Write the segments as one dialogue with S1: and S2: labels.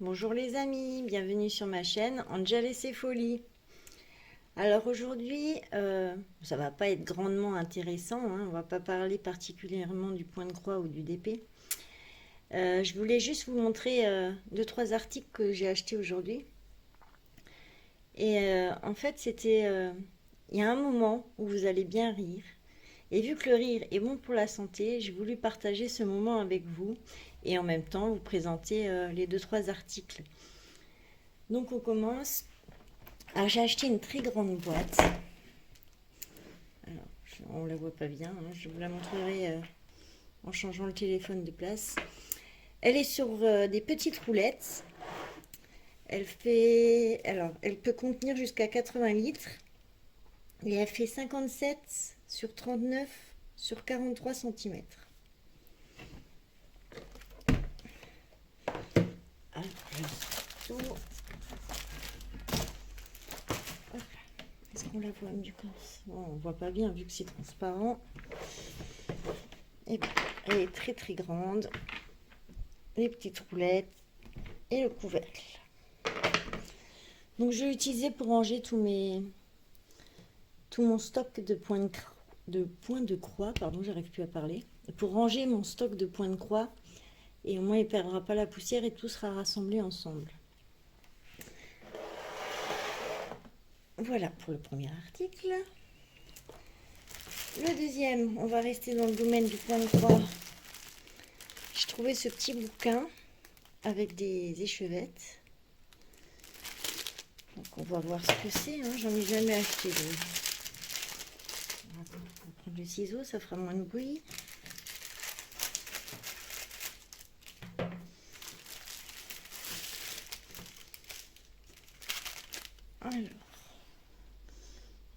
S1: Bonjour les amis, bienvenue sur ma chaîne Angel et ses folies. Alors aujourd'hui, ça va pas être grandement intéressant, hein, on va pas parler particulièrement du point de croix ou du DP. Je voulais juste vous montrer deux trois articles que j'ai achetés aujourd'hui. Et en fait, il y a un moment où vous allez bien rire. Et vu que le rire est bon pour la santé, j'ai voulu partager ce moment avec vous et en même temps vous présenter les deux trois articles. Donc on commence. Alors j'ai acheté une très grande boîte. Alors, on ne la voit pas bien, hein, je vous la montrerai en changeant le téléphone de place. Elle est sur des petites roulettes. Elle peut contenir jusqu'à 80 litres. Et elle fait 57 sur 39 sur 43 cm. Alors, je tourne. Est-ce qu'on la voit mieux comme ça? Bon, on ne voit pas bien vu que c'est transparent. Et bien, elle est très très grande. Les petites roulettes et le couvercle. Donc je vais l'utiliser pour ranger tout mon stock de points de croix, pardon, j'arrive plus à parler. Pour ranger mon stock de points de croix et au moins il ne perdra pas la poussière et tout sera rassemblé ensemble. Voilà pour le premier article. Le deuxième, on va rester dans le domaine du point de croix. J'ai trouvé ce petit bouquin avec des échevettes. Donc on va voir ce que c'est, hein. J'en ai jamais acheté. On va prendre le ciseau, ça fera moins de bruit. Alors,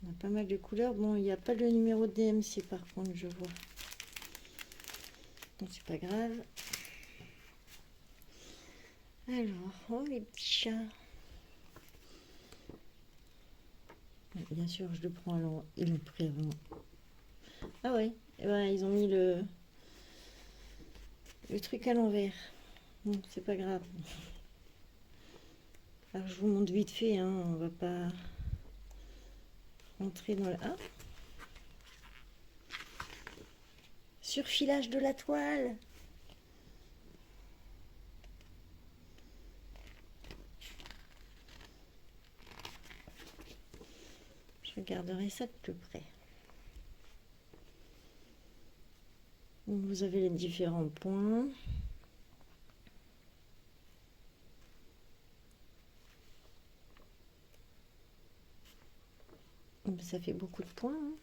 S1: on a pas mal de couleurs. Bon, il n'y a pas le numéro de DMC par contre, je vois. Donc c'est pas grave. Alors, oh les petits chats. Bien sûr, je le prends alors. Ils l'ont pris avant. Ah ouais, eh ben, ils ont mis le truc à l'envers. Bon, c'est pas grave. Alors je vous montre vite fait, hein, on va pas entrer dans le... Ah, surfilage de la toile. Je regarderai ça de plus près. Donc vous avez les différents points. Ça fait beaucoup de points, hein.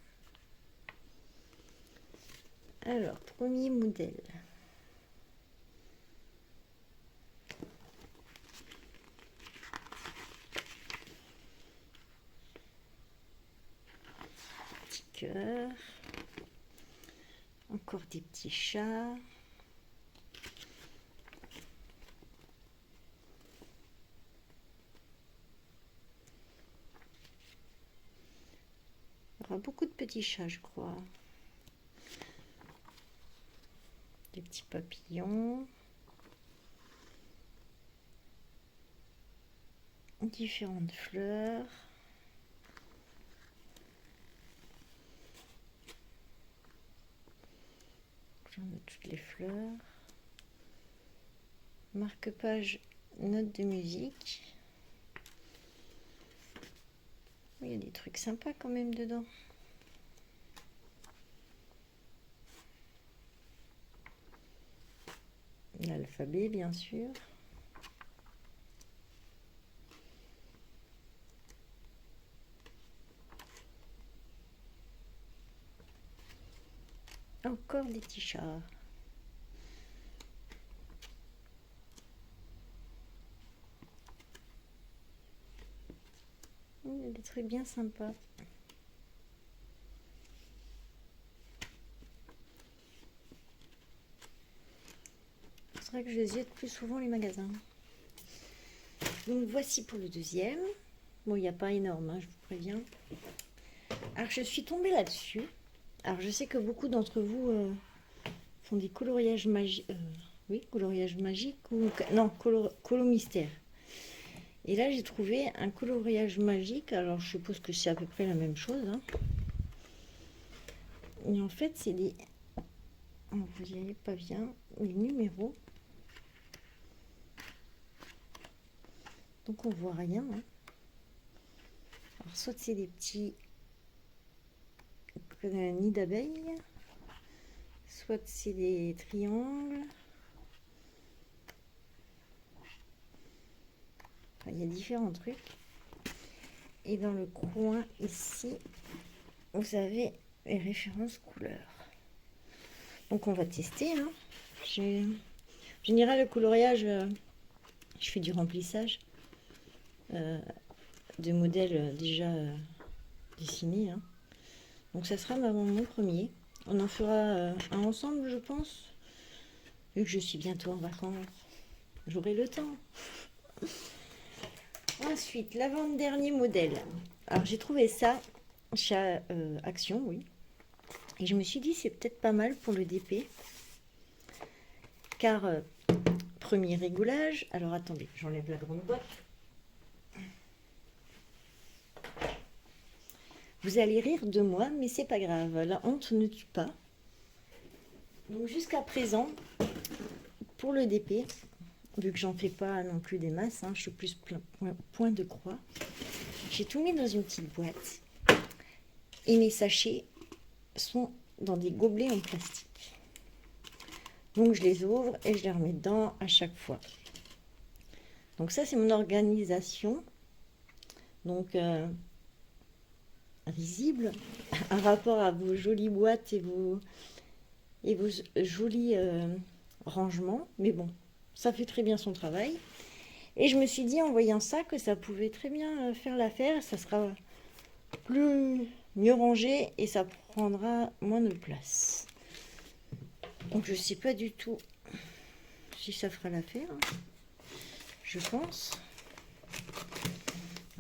S1: Alors, premier modèle. Petit cœur. Encore des petits chats. Il y aura beaucoup de petits chats, je crois. Des petits papillons. Différentes fleurs. J'en ai toutes les fleurs. Marque-page, notes de musique. Il y a des trucs sympas quand même dedans. L'alphabet, bien sûr. Encore des petits chats. Il y a des trucs bien sympas. C'est vrai que je visite plus souvent les magasins. Donc voici pour le deuxième. Bon, il n'y a pas énorme, hein, je vous préviens. Alors je suis tombée là-dessus. Alors je sais que beaucoup d'entre vous font des coloriages Oui, coloriage magique ou... Non, colo mystère. Et là, j'ai trouvé un coloriage magique. Alors, je suppose que c'est à peu près la même chose, hein. Et en fait, c'est des... Oh, vous voyez pas bien les numéros. Donc, on voit rien, hein. Alors, soit c'est des petits nids d'abeilles, soit c'est des triangles. Enfin, il y a différents trucs. Et dans le coin ici, vous avez les références couleurs. Donc on va tester, hein. En général, le coloriage, je fais du remplissage de modèles déjà dessinés, hein. Donc ça sera mon premier. On en fera un ensemble, je pense. Vu que je suis bientôt en vacances, j'aurai le temps. Ensuite, l'avant-dernier modèle. Alors j'ai trouvé ça chez Action, oui. Et je me suis dit, c'est peut-être pas mal pour le DP. Car, premier réglage. Alors attendez, j'enlève la grande boîte. Vous allez rire de moi, mais c'est pas grave. La honte ne tue pas. Donc jusqu'à présent, pour le DP, vu que j'en fais pas non plus des masses, hein, je suis plus point de croix, j'ai tout mis dans une petite boîte. Et mes sachets sont dans des gobelets en plastique. Donc je les ouvre et je les remets dedans à chaque fois. Donc ça, c'est mon organisation. Donc risible, un rapport à vos jolies boîtes et vos jolis rangements. Mais bon, ça fait très bien son travail. Et je me suis dit en voyant ça que ça pouvait très bien faire l'affaire. Ça sera mieux rangé et ça prendra moins de place. Donc je sais pas du tout si ça fera l'affaire. Je pense.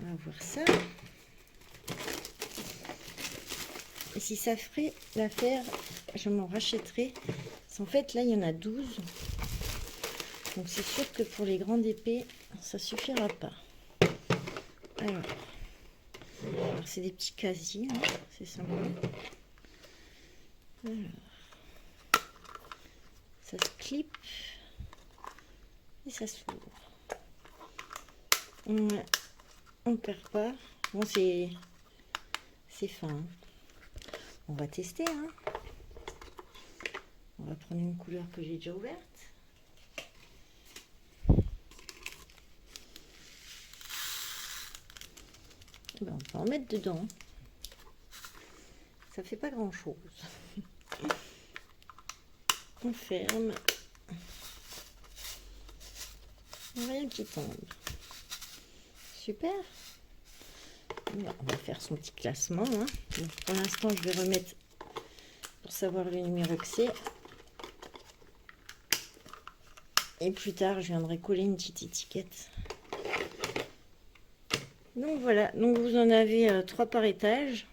S1: On va voir ça. Et si ça ferait l'affaire, je m'en rachèterai. En fait, là, il y en a 12. Donc c'est sûr que pour les grandes épées, ça suffira pas. Alors c'est des petits casiers, hein, c'est sympa. Alors, ça se clip et ça s'ouvre. On perd pas. Bon, c'est fin, hein. On va tester, hein. On va prendre une couleur que j'ai déjà ouverte. Ben, on peut en mettre dedans. Ça fait pas grand chose. On ferme. Rien qui tombe. Super. On va faire son petit classement, hein. Donc, pour l'instant, je vais remettre pour savoir le numéro que c'est. Et plus tard, je viendrai coller une petite étiquette. Donc voilà, donc vous en avez 3 par étage.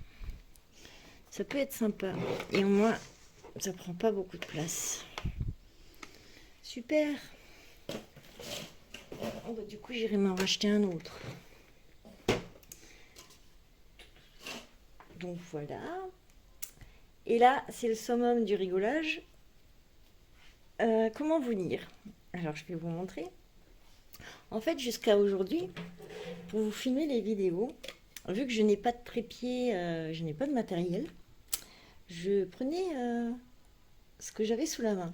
S1: Ça peut être sympa. Et au moins, ça prend pas beaucoup de place. Super. Oh, bah, du coup, j'irai m'en racheter un autre. Donc voilà. Et là, c'est le summum du rigolage. Comment vous dire? Alors, je vais vous montrer. En fait, jusqu'à aujourd'hui, pour vous filmer les vidéos, vu que je n'ai pas de trépied, je n'ai pas de matériel, je prenais ce que j'avais sous la main.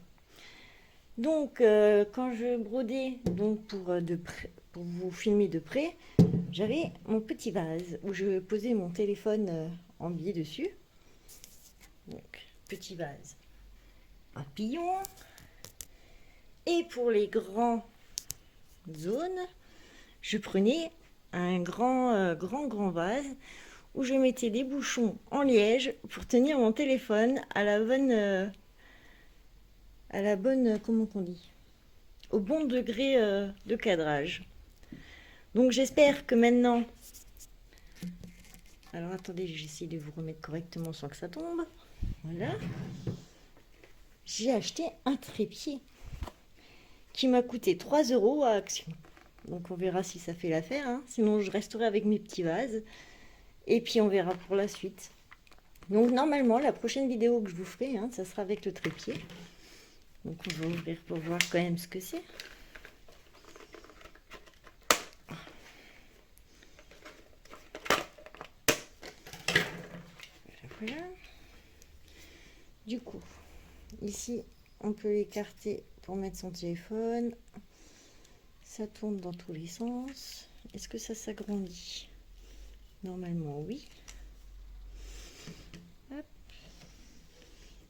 S1: Donc, quand je brodais, donc pour vous filmer de près, j'avais mon petit vase où je posais mon téléphone en biais dessus. Donc, petit vase, papillon. Et pour les grands zones, je prenais un grand vase où je mettais des bouchons en liège pour tenir mon téléphone à la bonne, comment on dit, au bon degré de cadrage. Donc j'espère que maintenant, alors attendez, j'essaie de vous remettre correctement sans que ça tombe. Voilà. J'ai acheté un trépied. qui m'a coûté 3 € à Action. Donc on verra si ça fait l'affaire, hein. Sinon je resterai avec mes petits vases. Et puis on verra pour la suite. Donc normalement, la prochaine vidéo que je vous ferai, hein, ça sera avec le trépied. Donc on va ouvrir pour voir quand même ce que c'est. Voilà. Du coup, ici, on peut l'écarter pour mettre son téléphone. Ça tourne dans tous les sens. Est-ce que ça s'agrandit? Normalement, oui. Hop.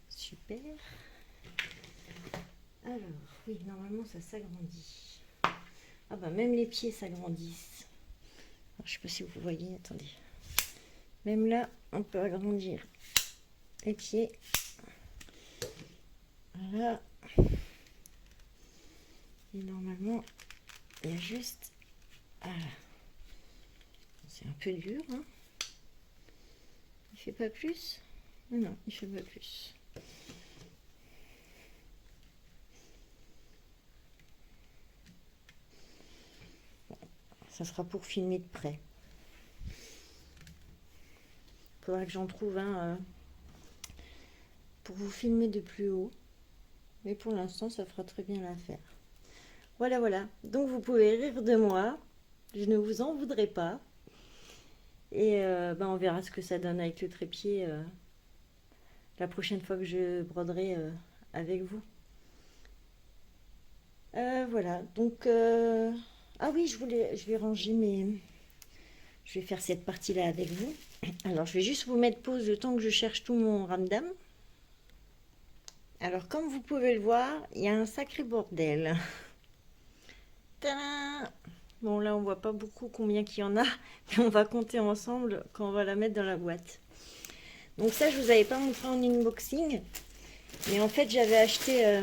S1: Super. Alors, oui, normalement, ça s'agrandit. Ah bah, même les pieds s'agrandissent. Je sais pas si vous voyez, attendez. Même là, on peut agrandir les pieds. Voilà. Et normalement, il y a juste... Voilà. C'est un peu dur, hein. Il fait pas plus? Non, il fait pas plus. Bon, ça sera pour filmer de près. Il faudra que j'en trouve un pour vous filmer de plus haut. Mais pour l'instant, ça fera très bien l'affaire. Voilà, voilà. Donc, vous pouvez rire de moi. Je ne vous en voudrais pas. Et ben, on verra ce que ça donne avec le trépied la prochaine fois que je broderai avec vous. Voilà. Donc, ah oui, je vais ranger mes... Je vais faire cette partie-là avec vous. Alors, je vais juste vous mettre pause le temps que je cherche tout mon ramdam. Alors, comme vous pouvez le voir, il y a un sacré bordel. Tadam! Bon, là, on voit pas beaucoup combien qu'il y en a, mais on va compter ensemble quand on va la mettre dans la boîte. Donc ça, je vous avais pas montré en unboxing, mais en fait, j'avais acheté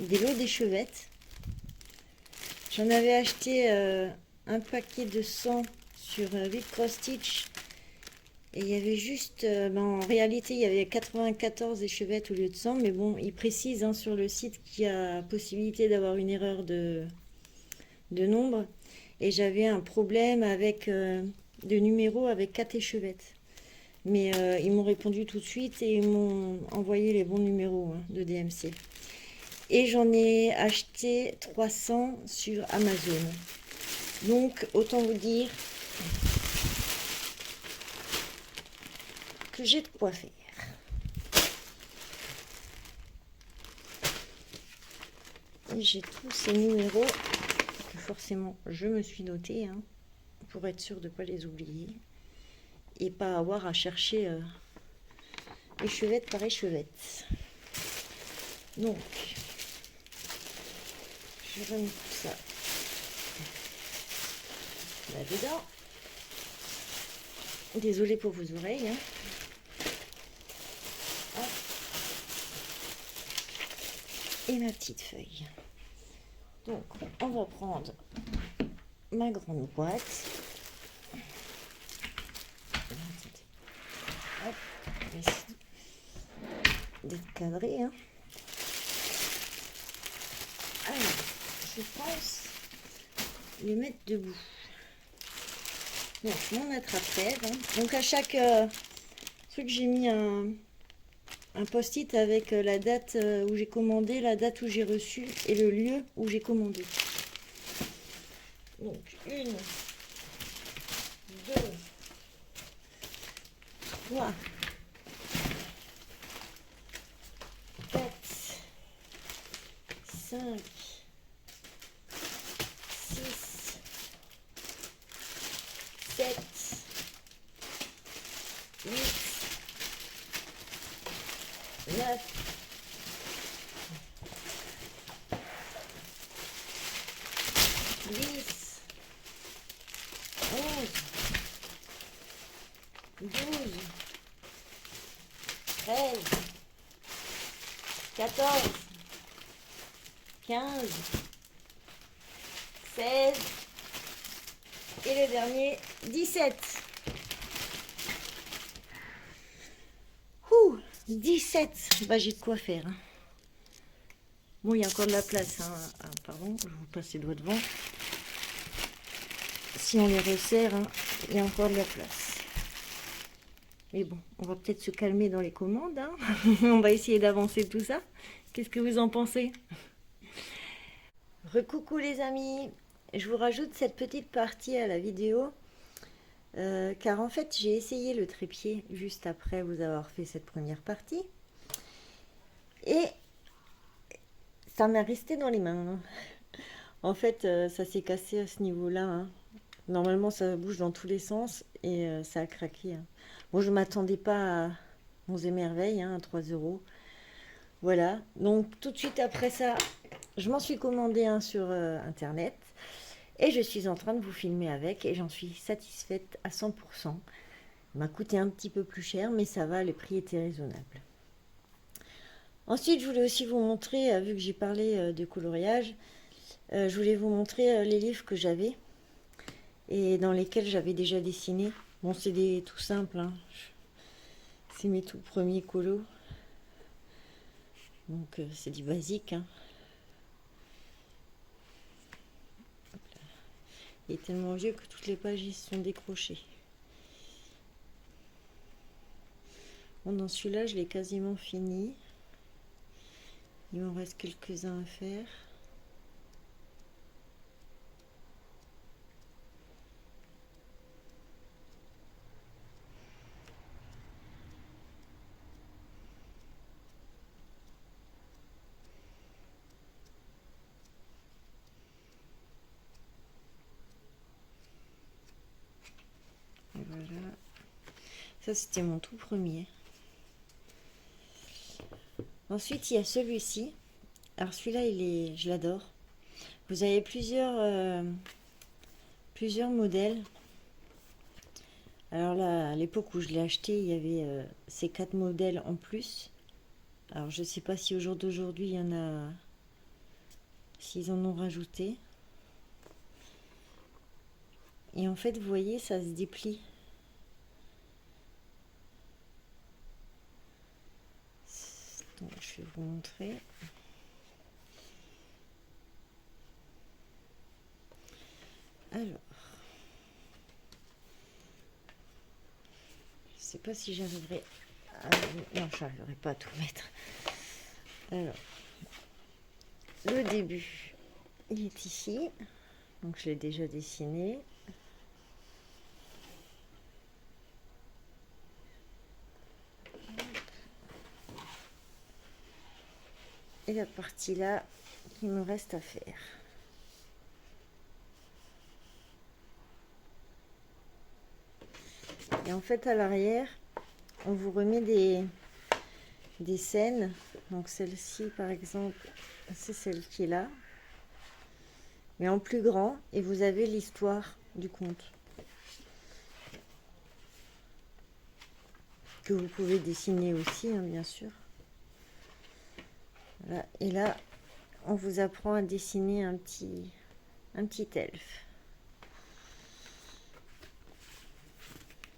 S1: des lots d'échevettes. J'en avais acheté un paquet de 100 sur Vic Cross Stitch. Et il y avait juste, en réalité, il y avait 94 échevettes au lieu de 100, mais bon, ils précisent hein, sur le site qu'il y a possibilité d'avoir une erreur de nombre. Et j'avais un problème avec de numéros avec 4 échevettes. Mais ils m'ont répondu tout de suite et ils m'ont envoyé les bons numéros hein, de DMC. Et j'en ai acheté 300 sur Amazon. Donc, autant vous dire que j'ai de quoi faire. Et j'ai tous ces numéros que forcément je me suis noté hein, pour être sûr de ne pas les oublier et pas avoir à chercher échevette par échevette. Donc, je remets tout ça là-dedans. Désolée pour vos oreilles. Hein. Et ma petite feuille. Donc, on va prendre ma grande boîte. Hop, on va essayer d'être cadré. Hein. Alors, je pense les mettre debout. Donc, mon attrape-rêve. Hein. Donc, à chaque truc, j'ai mis un post-it avec la date où j'ai commandé, la date où j'ai reçu et le lieu où j'ai commandé. Donc, 1, 2, 3, 4, 5, 6, 7, 8, 9, 10, 11, 12, 13, 14, 15, 16 et le dernier 17. 17. Bah, j'ai de quoi faire. Hein. Bon, il y a encore de la place, hein. Ah, pardon, je vous passe les doigts devant. Si on les resserre, hein, il y a encore de la place. Mais bon, on va peut-être se calmer dans les commandes, hein. On va essayer d'avancer tout ça. Qu'est-ce que vous en pensez? Recoucou les amis, je vous rajoute cette petite partie à la vidéo car en fait j'ai essayé le trépied juste après vous avoir fait cette première partie et ça m'est resté dans les mains. En fait ça s'est cassé à ce niveau-là, hein. Normalement ça bouge dans tous les sens et ça a craqué, hein. Bon, je m'attendais pas à 11 merveilles, hein, à 3 euros. Voilà, donc tout de suite après ça, je m'en suis commandé un sur internet et je suis en train de vous filmer avec et j'en suis satisfaite à 100%. Il m'a coûté un petit peu plus cher, mais ça va, le prix était raisonnable. Ensuite, je voulais aussi vous montrer, vu que j'ai parlé de coloriage, je voulais vous montrer les livres que j'avais et dans lesquels j'avais déjà dessiné. Bon, c'est des tout simples, hein. C'est mes tout premiers colos. Donc, c'est du basique, hein. Il est tellement vieux que toutes les pages y sont décrochées. Bon, dans celui-là, je l'ai quasiment fini. Il m'en reste quelques-uns à faire. Et voilà. Ça, c'était mon tout premier. Ensuite, il y a celui-ci. Alors celui-là, je l'adore. Vous avez plusieurs modèles. Alors là, à l'époque où je l'ai acheté, il y avait ces 4 modèles en plus. Alors je ne sais pas si au jour d'aujourd'hui, il y en a, s'ils en ont rajouté. Et en fait, vous voyez, ça se déplie. Donc, je vais vous montrer. Alors, je sais pas si j'arriverai à... Non, j'arriverai pas à tout mettre. Alors, le début, il est ici. Donc, je l'ai déjà dessiné. Et la partie là, qu'il me reste à faire. Et en fait, à l'arrière, on vous remet des scènes. Donc celle-ci, par exemple, c'est celle qui est là. Mais en plus grand. Et vous avez l'histoire du conte. Que vous pouvez dessiner aussi, hein, bien sûr. Voilà. Et là, on vous apprend à dessiner un petit elfe.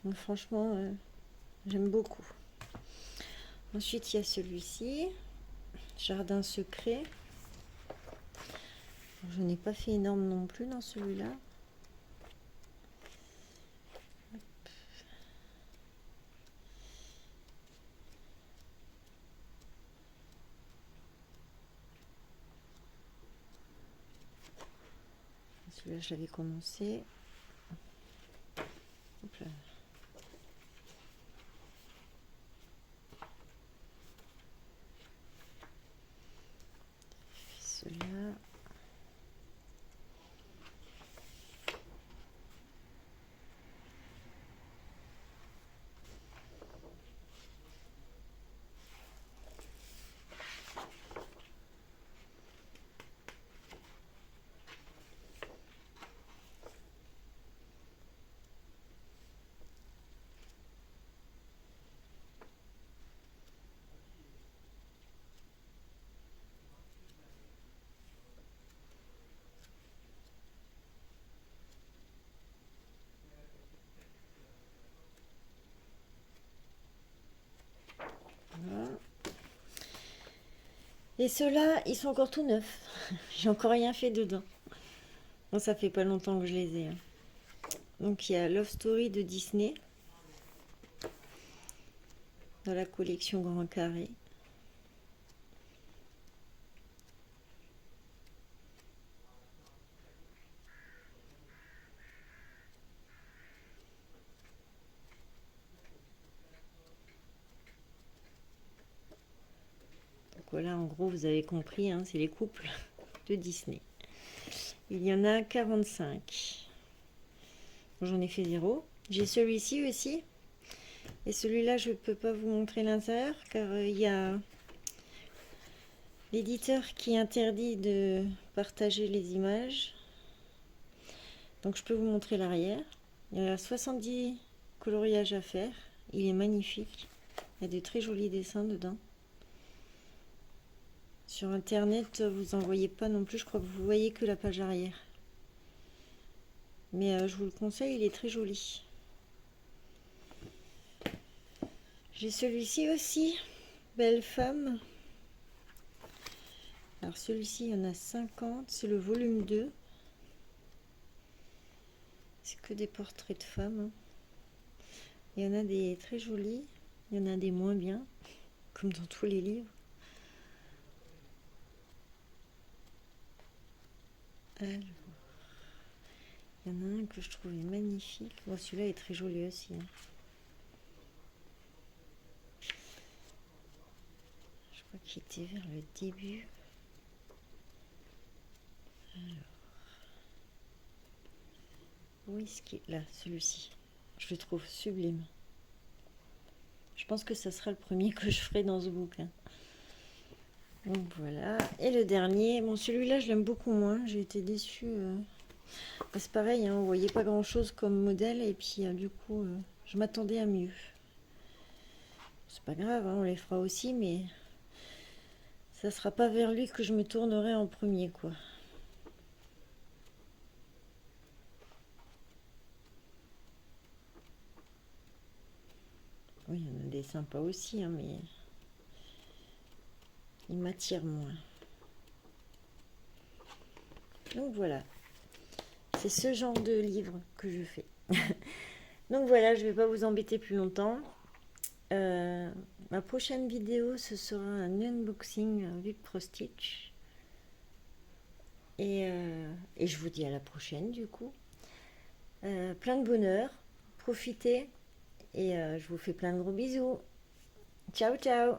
S1: Donc, franchement, j'aime beaucoup. Ensuite, il y a celui-ci, Jardin secret. Je n'ai pas fait énorme non plus dans celui-là. Celui-là, j'avais commencé. Hop là. Celui-là. Et ceux-là, ils sont encore tout neufs. J'ai encore rien fait dedans. Bon, ça fait pas longtemps que je les ai, hein. Donc il y a Love Story de Disney dans la collection Grand Carré. Donc voilà, en gros, vous avez compris, hein, c'est les couples de Disney. Il y en a 45. Bon, j'en ai fait 0. J'ai celui-ci aussi. Et celui-là, je ne peux pas vous montrer l'intérieur car il y a l'éditeur qui interdit de partager les images. Donc je peux vous montrer l'arrière. Il y a 70 coloriages à faire. Il est magnifique. Il y a de très jolis dessins dedans. Sur internet, vous n'en voyez pas non plus. Je crois que vous voyez que la page arrière. Mais je vous le conseille, il est très joli. J'ai celui-ci aussi. Belle femme. Alors celui-ci, il y en a 50. C'est le volume 2. C'est que des portraits de femmes. Il y en a des très jolis. Il y en a des moins bien. Comme dans tous les livres. Alors, il y en a un que je trouvais magnifique. Bon, celui-là est très joli aussi, hein. Je crois qu'il était vers le début. Alors, où est-ce qu'il est là, celui-ci? Je le trouve sublime. Je pense que ça sera le premier que je ferai dans ce bouquin. Donc voilà. Et le dernier, bon celui-là je l'aime beaucoup moins. J'ai été déçue. C'est pareil, hein, on voyait pas grand-chose comme modèle et puis du coup je m'attendais à mieux. C'est pas grave, hein, on les fera aussi, mais ça sera pas vers lui que je me tournerai en premier, quoi. Oui, il y en a des sympas aussi, hein, mais il m'attire moins. Donc voilà, c'est ce genre de livre que je fais. Donc voilà, je vais pas vous embêter plus longtemps. Ma prochaine vidéo, ce sera un unboxing du Pro-Stitch. Et je vous dis à la prochaine du coup. Plein de bonheur, profitez et je vous fais plein de gros bisous. Ciao ciao.